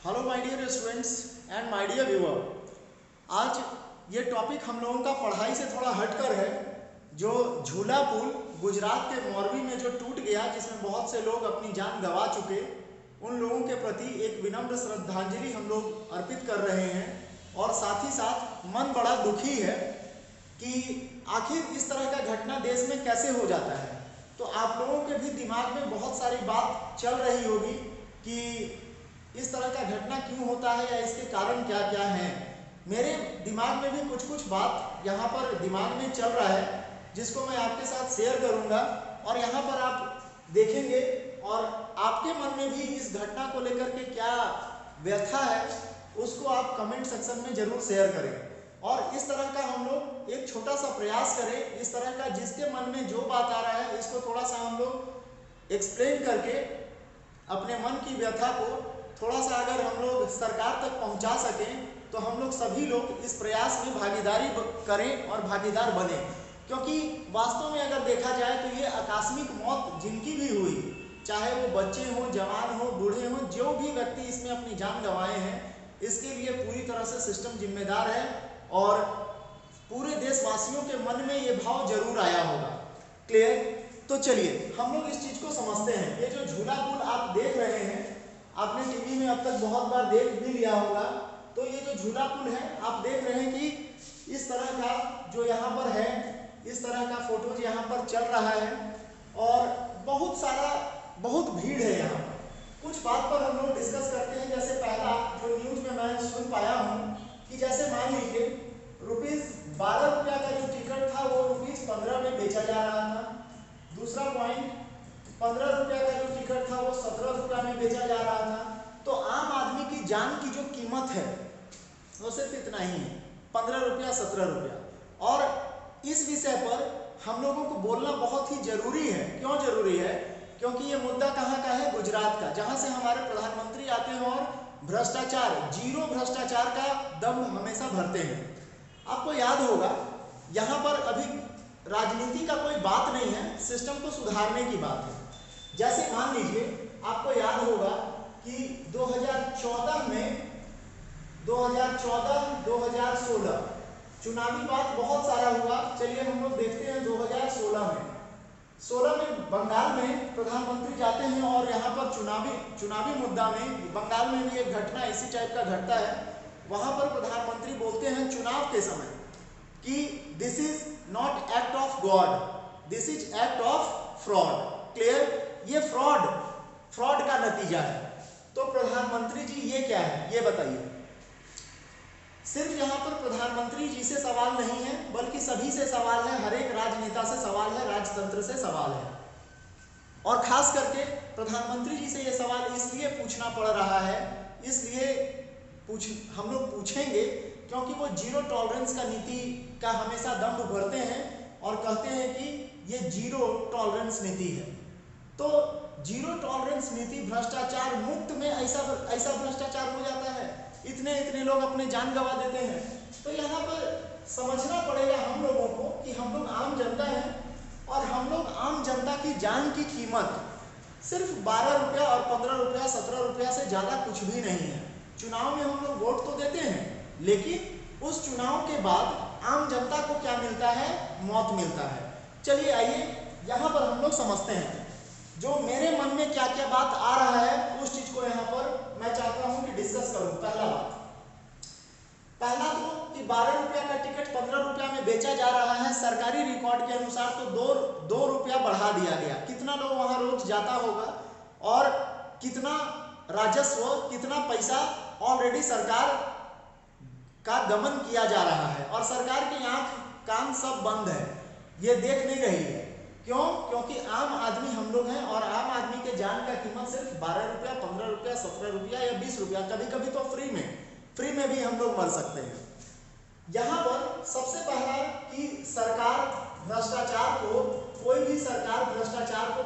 Hello my dear students and my dear viewer. आज ये topic हम लोगों का पढ़ाई से थोड़ा हटकर है। जो झूला पुल गुजरात के मोरबी में जो टूट गया, जिसमें बहुत से लोग अपनी जान गंवा चुके, उन लोगों के प्रति एक विनम्र श्रद्धांजलि हम लोग अर्पित कर रहे हैं। और साथ ही साथ मन बड़ा दुखी है कि आखिर इस तरह का घटना देश में कैसे हो जाता है। तो आप लोगों के भी दिमाग में बहुत सारी बात चल रही होगी कि इस तरह का घटना क्यों होता है या इसके कारण क्या क्या हैं। मेरे दिमाग में भी कुछ कुछ बात यहाँ पर दिमाग में चल रहा है, जिसको मैं आपके साथ शेयर करूँगा और यहाँ पर आप देखेंगे और आपके मन में भी इस घटना को लेकर के क्या व्यथा है उसको आप कमेंट सेक्शन में जरूर शेयर करें। और इस तरह का हम लोग एक छोटा सा प्रयास करें, इस तरह का जिसके मन में जो बात आ रहा है इसको थोड़ा सा हम लोग एक्सप्लेन करके अपने मन की व्यथा को थोड़ा सा अगर हम लोग सरकार तक पहुंचा सकें तो हम लोग सभी लोग इस प्रयास में भागीदारी करें और भागीदार बने। क्योंकि वास्तव में अगर देखा जाए तो ये आकस्मिक मौत जिनकी भी हुई, चाहे वो बच्चे हों, जवान हों, बूढ़े हों, जो भी व्यक्ति इसमें अपनी जान गंवाए हैं, इसके लिए पूरी तरह से सिस्टम जिम्मेदार है और पूरे देशवासियों के मन में ये भाव जरूर आया होगा। क्लियर? तो चलिए हम लोग इस चीज को समझते हैं। ये जो झूला पुल आप देख रहे हैं, आपने टीवी में अब तक बहुत बार देख भी लिया होगा। तो ये जो झूला पुल है आप देख रहे हैं कि इस तरह का जो यहाँ पर है, इस तरह का फोटोज यहाँ पर चल रहा है और बहुत भीड़ है यहाँ पर। कुछ बात पर हम लोग डिस्कस करते हैं। जैसे पहला जो न्यूज में मैं सुन पाया हूँ कि जैसे मान लीजिए ₹12 का जो टिकट था वो ₹15 में बेचा जा रहा था। दूसरा पॉइंट, ₹15 का जो टिकट था वो ₹17 में बेचा जा रहा था। तो आम आदमी की जान की जो कीमत है वो सिर्फ इतना ही है, ₹15 ₹17। और इस विषय पर हम लोगों को बोलना बहुत ही जरूरी है। क्यों जरूरी है? क्योंकि ये मुद्दा कहाँ का है? गुजरात का, जहां से हमारे प्रधानमंत्री आते हैं और भ्रष्टाचार, जीरो भ्रष्टाचार का दम हमेशा भरते हैं। आपको याद होगा यहाँ पर अभी राजनीति का कोई बात नहीं है, सिस्टम को सुधारने की बात है। जैसे मान लीजिए आपको याद होगा कि 2014 में 2016 चुनावी बात बहुत सारा हुआ। चलिए हम लोग देखते हैं 2016 में बंगाल में प्रधानमंत्री जाते हैं और यहाँ पर चुनावी मुद्दा में बंगाल में भी एक घटना इसी टाइप का घटता है। वहां पर प्रधानमंत्री बोलते हैं चुनाव के समय कि this is not act of God, this is act of fraud. Clear? ये फ्रॉड का नतीजा है। तो प्रधानमंत्री जी ये क्या है ये बताइए। सिर्फ यहाँ पर प्रधानमंत्री जी से सवाल नहीं है, बल्कि सभी से सवाल है, हर एक राजनेता से सवाल है, राजतंत्र से सवाल है। और खास करके प्रधानमंत्री जी से ये सवाल इसलिए पूछना पड़ रहा है, इसलिए हम लोग पूछेंगे क्योंकि वो जीरो टॉलरेंस का नीति का हमेशा दम भरते हैं और कहते हैं कि ये जीरो टॉलरेंस नीति है। तो जीरो टॉलरेंस नीति भ्रष्टाचार मुक्त में ऐसा भ्रष्टाचार हो जाता है, इतने लोग अपने जान गंवा देते हैं। तो यहाँ पर समझना पड़ेगा हम लोगों को कि हम लोग आम जनता हैं और हम लोग आम जनता की जान की कीमत सिर्फ ₹12 और ₹15 ₹17 से ज्यादा कुछ भी नहीं है। चुनाव में हम लोग वोट तो देते हैं, लेकिन उस चुनाव के बाद आम जनता को क्या मिलता है? मौत मिलता है। चलिए आइए यहाँ पर हम लोग समझते हैं जो मेरे मन में क्या क्या बात आ रहा है, उस चीज को यहाँ पर मैं चाहता हूं कि डिस्कस करूं। पहला तो कि ₹12 का टिकट ₹15 में बेचा जा रहा है। सरकारी रिकॉर्ड के अनुसार तो ₹2 बढ़ा दिया गया। कितना लोग वहां रोज जाता होगा और कितना राजस्व, कितना पैसा ऑलरेडी सरकार का गमन किया जा रहा है और सरकार की आंख कान सब बंद है, ये देख नहीं रही है। क्यों? क्योंकि आम आदमी हम लोग हैं और आम आदमी के जान का कीमत सिर्फ ₹12 ₹15 ₹17 या ₹20, कभी कभी तो फ्री में भी हम लोग मर सकते हैं। यहाँ पर सबसे पहला कि सरकार भ्रष्टाचार को, कोई भी सरकार भ्रष्टाचार को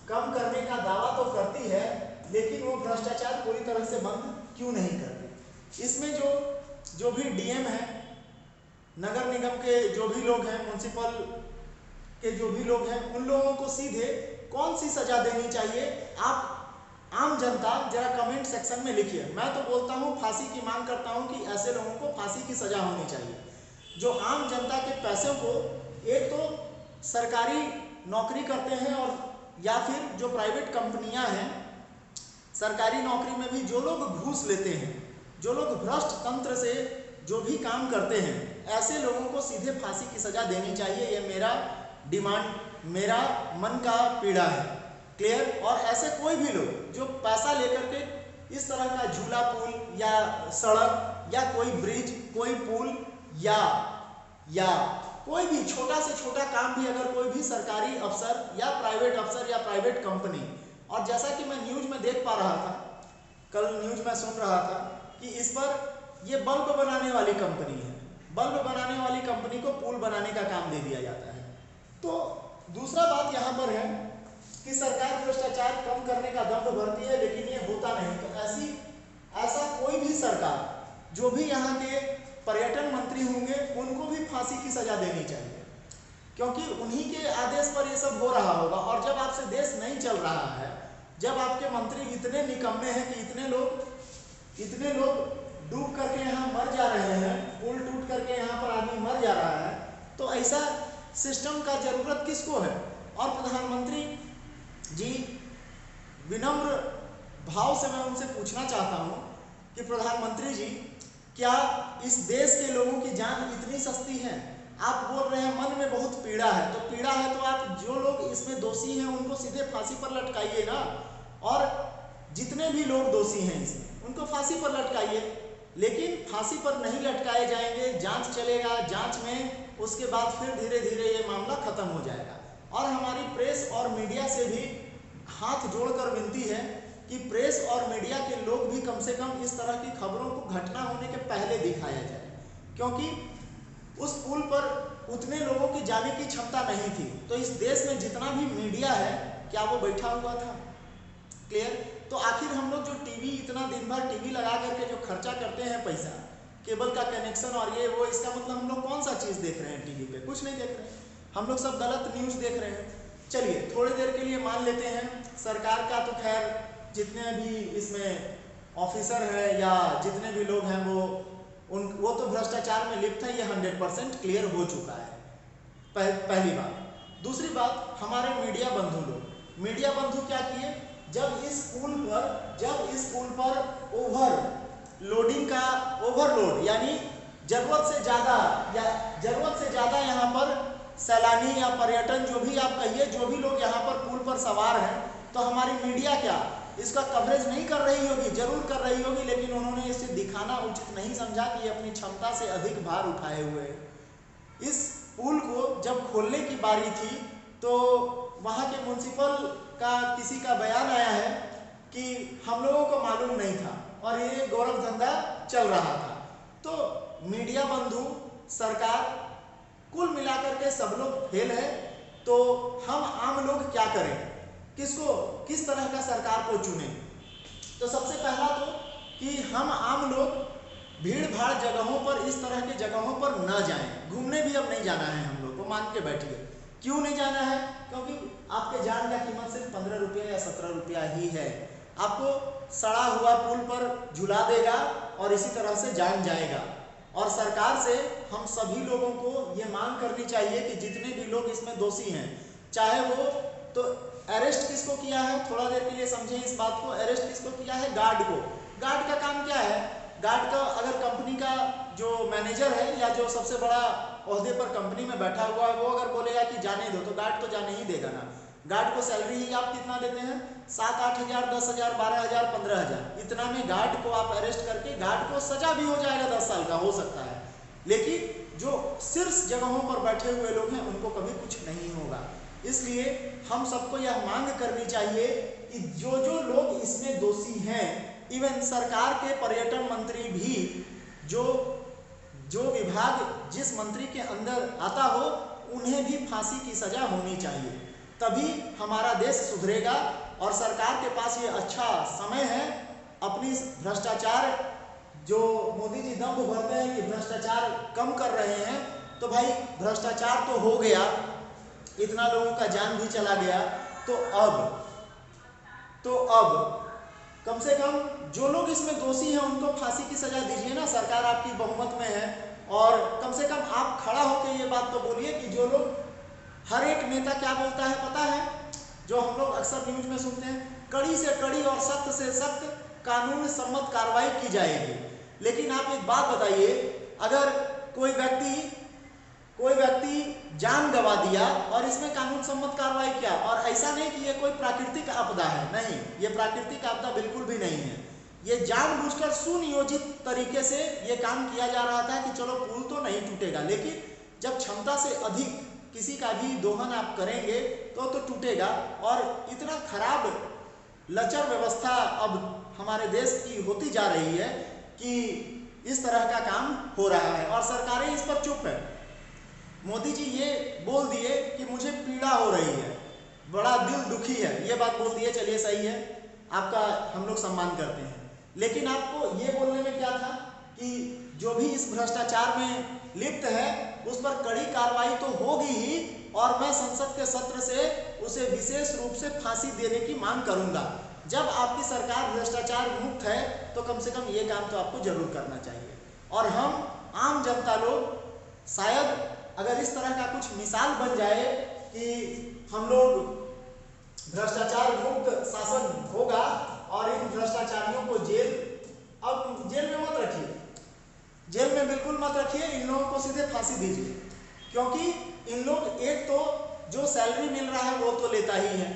कम करने का दावा तो करती है, लेकिन वो भ्रष्टाचार पूरी तरह से बंद क्यों नहीं करती? इसमें जो भी डीएम है, नगर निगम के जो भी लोग हैं, म्युनिसिपल के जो भी लोग हैं, उन लोगों को सीधे कौन सी सजा देनी चाहिए? आप आम जनता जरा कमेंट सेक्शन में लिखिए। मैं तो बोलता हूँ, फांसी की मांग करता हूँ कि ऐसे लोगों को फांसी की सजा होनी चाहिए जो आम जनता के पैसों को, एक तो सरकारी नौकरी करते हैं और या फिर जो प्राइवेट कंपनियां हैं, सरकारी नौकरी में भी जो लोग घूस लेते हैं, जो लोग भ्रष्ट तंत्र से जो भी काम करते हैं, ऐसे लोगों को सीधे फांसी की सजा देनी चाहिए। ये मेरा डिमांड, मेरा मन का पीड़ा है। क्लियर। और ऐसे कोई भी लोग जो पैसा लेकर के इस तरह का झूला पुल या सड़क या कोई ब्रिज, कोई पुल या कोई भी छोटा से छोटा काम भी अगर कोई भी सरकारी अफसर या प्राइवेट कंपनी, और जैसा कि मैं न्यूज में देख पा रहा था, कल न्यूज में सुन रहा था कि इस पर ये बल्ब बनाने वाली कंपनी है, बल्ब बनाने वाली कंपनी को पुल बनाने का काम दे दिया जाता है। तो दूसरा बात यहाँ पर है कि सरकार भ्रष्टाचार कम करने का दम तो भरती है, लेकिन ये होता नहीं। तो ऐसा कोई भी सरकार, जो भी यहाँ के पर्यटन मंत्री होंगे, उनको भी फांसी की सजा देनी चाहिए, क्योंकि उन्हीं के आदेश पर ये सब हो रहा होगा। और जब आपसे देश नहीं चल रहा है, जब आपके मंत्री इतने निकम्मे हैं कि इतने लोग डूब करके यहाँ मर जा रहे हैं, पुल टूट करके यहाँ पर आदमी मर जा रहा है, तो ऐसा सिस्टम का जरूरत किसको है। और प्रधानमंत्री जी, विनम्र भाव से मैं उनसे पूछना चाहता हूँ कि प्रधानमंत्री जी, क्या इस देश के लोगों की जान इतनी सस्ती है? आप बोल रहे हैं मन में बहुत पीड़ा है, तो पीड़ा है तो आप जो लोग इसमें दोषी हैं उनको सीधे फांसी पर लटकाइए ना, और जितने भी लोग दोषी हैं इसमें उनको फांसी पर लटकाइए। लेकिन फांसी पर नहीं लटकाए जाएंगे, जांच चलेगा, जांच में उसके बाद फिर धीरे धीरे ये मामला खत्म हो जाएगा। और हमारी प्रेस और मीडिया से भी हाथ जोड़कर विनती है कि प्रेस और मीडिया के लोग भी कम से कम इस तरह की खबरों को घटना होने के पहले दिखाया जाए, क्योंकि उस पुल पर उतने लोगों की जाने की क्षमता नहीं थी। तो इस देश में जितना भी मीडिया है, क्या वो बैठा हुआ था? क्लियर। तो आखिर हम लोग जो टीवी, इतना दिन भर टीवी लगा करके जो खर्चा करते हैं पैसा, केबल का कनेक्शन और ये वो, इसका मतलब हम लोग कौन सा चीज़ देख रहे हैं टीवी पे? कुछ नहीं देख रहे हैं, हम लोग सब गलत न्यूज़ देख रहे हैं। चलिए थोड़ी देर के लिए मान लेते हैं सरकार का, तो खैर जितने भी इसमें ऑफिसर है या जितने भी लोग हैं वो तो भ्रष्टाचार में लिप्त है, ये 100% क्लियर हो चुका है। पहली बात। दूसरी बात, हमारे मीडिया बंधु क्या किए? जब इस पुल पर ओवरलोड यानी जरूरत से ज़्यादा यहाँ पर सैलानी या पर्यटन, जो भी आप कहिए, जो भी लोग यहाँ पर पुल पर सवार हैं, तो हमारी मीडिया क्या इसका कवरेज नहीं कर रही होगी? जरूर कर रही होगी, लेकिन उन्होंने इसे दिखाना उचित नहीं समझा कि ये अपनी क्षमता से अधिक भार उठाए हुए हैं। इस पुल को जब खोलने की बारी थी तो वहाँ के म्युनिसिपल का किसी का बयान आया है कि हम लोगों को मालूम नहीं था और ये गौरव धंधा चल रहा था। तो मीडिया बंधु, सरकार, कुल मिलाकर के सब लोग फेल है। तो हम आम लोग क्या करें? किस तरह का सरकार को चुने? तो सबसे पहला तो कि हम आम लोग भीड़ भाड़ जगहों पर, इस तरह के जगहों पर न जाएं। घूमने भी अब नहीं जाना है हम लोग को, मान के बैठिए। क्यों नहीं जाना है? क्योंकि आपके जान का कीमत सिर्फ 15 रुपया या 17 रुपया ही है। आपको सड़ा हुआ पुल पर झुला देगा और इसी तरह से जान जाएगा। और सरकार से हम सभी लोगों को ये मांग करनी चाहिए कि जितने भी लोग इसमें दोषी हैं, चाहे वो, तो अरेस्ट किसको किया है? थोड़ा देर के लिए समझें इस बात को। अरेस्ट किसको किया है? गार्ड को। गार्ड का काम क्या है? गार्ड का, अगर कंपनी का जो मैनेजर है या जो सबसे बड़ा ओहदे पर कंपनी में बैठा हुआ है, वो अगर बोलेगा कि जाने दो, तो गार्ड तो जाने ही देगा ना। गार्ड को सैलरी ही आप कितना देते हैं? 7-8 हज़ार, 10 हज़ार, 12 हज़ार, 15 हज़ार। इतना में गार्ड को आप अरेस्ट करके, गार्ड को सजा भी हो जाएगा, 10 साल का हो सकता है। लेकिन जो शीर्ष जगहों पर बैठे हुए लोग हैं, उनको कभी कुछ नहीं होगा। इसलिए हम सबको यह मांग करनी चाहिए कि जो लोग इसमें दोषी हैं, इवन सरकार के पर्यटन मंत्री भी, जो विभाग जिस मंत्री के अंदर आता हो, उन्हें भी फांसी की सजा होनी चाहिए। तभी हमारा देश सुधरेगा। और सरकार के पास ये अच्छा समय है अपनी भ्रष्टाचार, जो मोदी जी दम भरते हैं कि भ्रष्टाचार कम कर रहे हैं, तो भाई भ्रष्टाचार तो हो गया, इतना लोगों का जान भी चला गया, तो अब कम से कम जो लोग इसमें दोषी हैं उनको फांसी की सजा दीजिए ना, सरकार आपकी बहुमत में है। और कम से कम आप खड़ा होकर ये बात तो बोलिए कि जो लोग, हर एक नेता क्या बोलता है पता है, जो हम लोग अक्सर न्यूज में सुनते हैं, कड़ी से कड़ी और सख्त से सख्त कानून सम्मत कार्रवाई की जाएगी। लेकिन आप एक बात बताइए, अगर कोई व्यक्ति जान गंवा दिया और इसमें कानून सम्मत कार्रवाई क्या, और ऐसा नहीं कि ये कोई प्राकृतिक आपदा है, नहीं, ये प्राकृतिक आपदा बिल्कुल भी नहीं है। ये जानबूझकर सुनियोजित तरीके से ये काम किया जा रहा था कि चलो पुल तो नहीं टूटेगा, लेकिन जब क्षमता से अधिक किसी का भी दोहन आप करेंगे तो टूटेगा। और इतना खराब लचर व्यवस्था अब हमारे देश की होती जा रही है कि इस तरह का काम हो रहा है और सरकारें इस पर चुप है। मोदी जी ये बोल दिए कि मुझे पीड़ा हो रही है, बड़ा दिल दुखी है, ये बात बोल दिए, चलिए सही है, आपका हम लोग सम्मान करते हैं। लेकिन आपको ये बोलने में क्या था कि जो भी इस भ्रष्टाचार में लिप्त है उस पर कड़ी कार्रवाई तो होगी ही, और मैं संसद के सत्र से उसे विशेष रूप से फांसी देने की मांग करूंगा। जब आपकी सरकार भ्रष्टाचार मुक्त है तो कम से कम ये काम तो आपको जरूर करना चाहिए। और हम आम जनता लोग शायद अगर इस तरह का कुछ मिसाल बन जाए कि हम लोग भ्रष्टाचार मुक्त शासन होगा और इन भ्रष्टाचारियों को जेल में मत रखिए, जेल में बिल्कुल मत रखिए, इन लोगों को सीधे फांसी दीजिए। क्योंकि इन लोग, एक तो जो सैलरी मिल रहा है वो तो लेता ही है,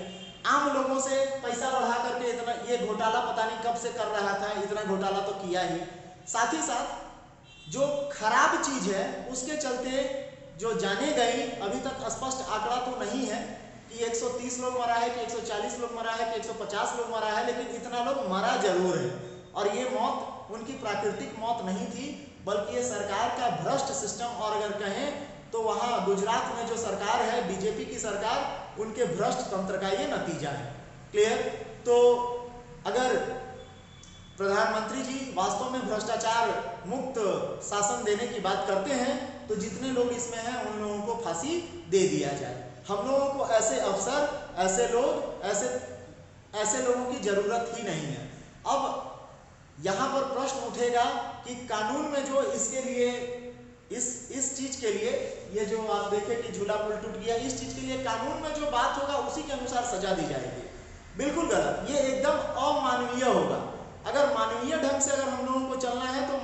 आम लोगों से पैसा बढ़ा करके इतना ये घोटाला पता नहीं कब से कर रहा था, इतना घोटाला तो किया ही। साथ ही साथ जो खराब चीज है उसके चलते जो जाने गई, अभी तक स्पष्ट आंकड़ा तो नहीं है कि 130 लोग मरा है कि 140 लोग मरा है कि 150 लोग मरा है, लेकिन इतना लोग मरा जरूर है। और ये मौत उनकी प्राकृतिक मौत नहीं थी, बल्कि ये सरकार का भ्रष्ट सिस्टम, और अगर कहें तो वहाँ गुजरात में जो सरकार है बीजेपी की सरकार, उनके भ्रष्ट तंत्र का ये नतीजा है। क्लियर? तो अगर प्रधानमंत्री जी वास्तव में भ्रष्टाचार मुक्त शासन देने की बात करते हैं तो जितने लोग इसमें हैं उन लोगों को फांसी दे दिया जाए। हम लोगों को ऐसे अफसर, ऐसे लोग, ऐसे लोगों की जरूरत ही नहीं है। अब यहाँ पर प्रश्न उठेगा कि कानून में जो इसके लिए, इस चीज के लिए, ये जो आप देखें कि झूला पुल टूट गया, इस चीज के लिए कानून में जो बात होगा उसी के अनुसार सजा दी जाएगी। बिल्कुल गलत, ये एकदम अमानवीय होगा। अगर मानवीय ढंग से अगर हम लोगों को चलना है तो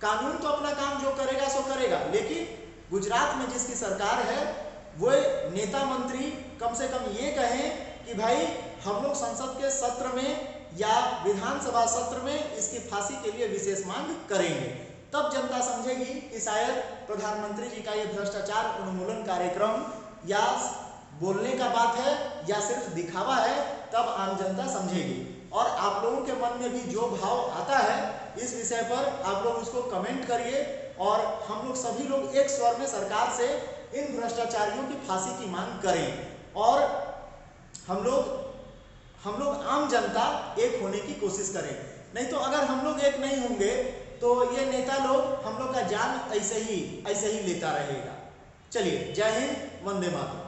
कानून तो अपना काम जो करेगा सो करेगा, लेकिन गुजरात में जिसकी सरकार है वो नेता मंत्री कम से कम ये कहें कि भाई हम लोग संसद के सत्र में या विधानसभा सत्र में इसकी फांसी के लिए विशेष मांग करेंगे, तब जनता समझेगी कि शायद प्रधानमंत्री जी का ये भ्रष्टाचार उन्मूलन कार्यक्रम या बोलने का बात है या सिर्फ दिखावा है, तब आम जनता समझेगी। और आप लोगों के मन में भी जो भाव आता है इस विषय पर आप लोग उसको कमेंट करिए, और हम लोग सभी लोग एक स्वर में सरकार से इन भ्रष्टाचारियों की फांसी की मांग करें, और हम लोग आम जनता एक होने की कोशिश करें। नहीं तो अगर हम लोग एक नहीं होंगे तो ये नेता लोग हम लोग का जान ऐसे ही लेता रहेगा। चलिए, जय हिंद, वंदे मातरम।